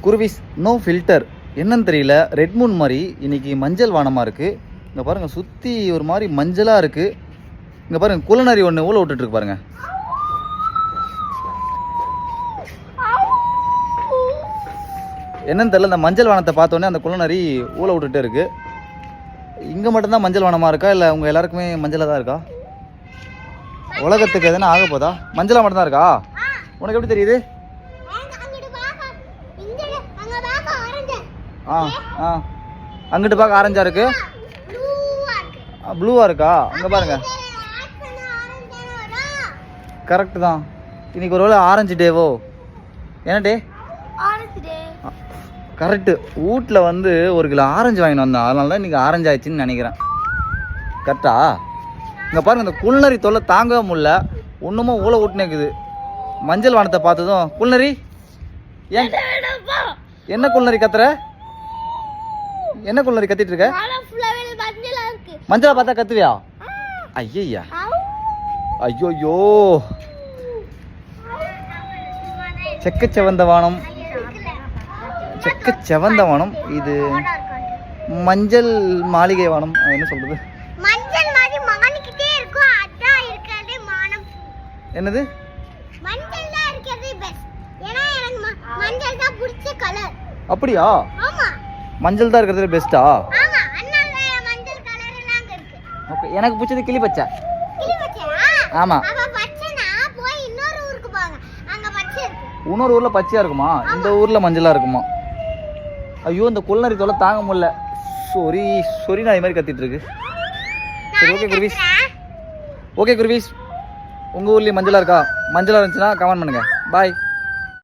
குருவிஸ் no filter. என்னன்னு தெரியல, red Moon மாதிரி இன்னைக்கு மஞ்சள் வானமாக இருக்குது. இங்கே பாருங்கள், சுற்றி ஒரு மாதிரி மஞ்சளாக இருக்குது. இங்கே பாருங்கள், குள்ளநரி ஒன்று ஊழ விட்டுட்டுருக்கு பாருங்கள். என்னன்னு தெரியல, இந்த மஞ்சள் வானத்தை பார்த்தோன்னே அந்த குள்ளநரி ஊழ விட்டுட்டே இருக்குது. இங்கே மட்டும்தான் மஞ்சள் வானமாக இருக்கா, இல்லை உங்கள் எல்லாருக்குமே மஞ்சளாக தான் இருக்கா? உலகத்துக்கு எதனா ஆக போதா? மஞ்சளாக மட்டும்தான் இருக்கா? உனக்கு எப்படி தெரியுது? அங்கிட்டு பார்க்க ஆரஞ்சா இருக்கு, ப்ளூவா இருக்கா? அங்க பாருங்க, கரெக்ட் தான். இன்னைக்கு ஒரு வேளை ஆரஞ்சு டேவோ? என்ன டே? கரெக்டு. வீட்டில் வந்து 1 கிலோ ஆரஞ்சு வாங்கிட்டு வந்தேன், அதனால தான் இன்னைக்கு ஆரஞ்சு ஆயிடுச்சுன்னு நினைக்கிறேன். கரெக்டா? இங்கே பாருங்க, இந்த குள்ளநரி தொல்லை தாங்கவே முடியல. ஒன்றுமா ஊழ விட்டுனேக்குது. மஞ்சள் வானத்தை பார்த்ததும் குள்ளநரி, ஏன் என்ன குள்ளநரி கத்துற? என்ன குள்ளநரி கத்திட்டு இருக்க? மஞ்சளை பார்த்தா கத்துவியா? ஐயா, ஐயோயோ, செக்கச்செவந்த வானம், செக்கச்செவந்த வானம். இது மஞ்சள் மாளிகை வானம். என்ன சொல்றது? என்னது? அப்படியா? மஞ்சள் தான் இருக்கிறது பெஸ்டா? ஓகே, எனக்கு பிடிச்சது கிளி பச்சை. ஆமா, இன்னொரு ஊர்ல பச்சையா இருக்குமா, இந்த ஊர்ல மஞ்சளா இருக்குமா? ஐயோ, இந்த குள்ளநரி தொல்லை தாங்க முடியல. சொரி சொரி நான் இது மாதிரி கத்திட்டு இருக்கு. சரி, ஓகே குருவிஸ். ஓகே குருவிஸ், உங்கள் ஊர்லேயும் மஞ்சளாக இருக்கா? மஞ்சளாக இருந்துச்சுன்னா கமெண்ட் பண்ணுங்கள். பாய்.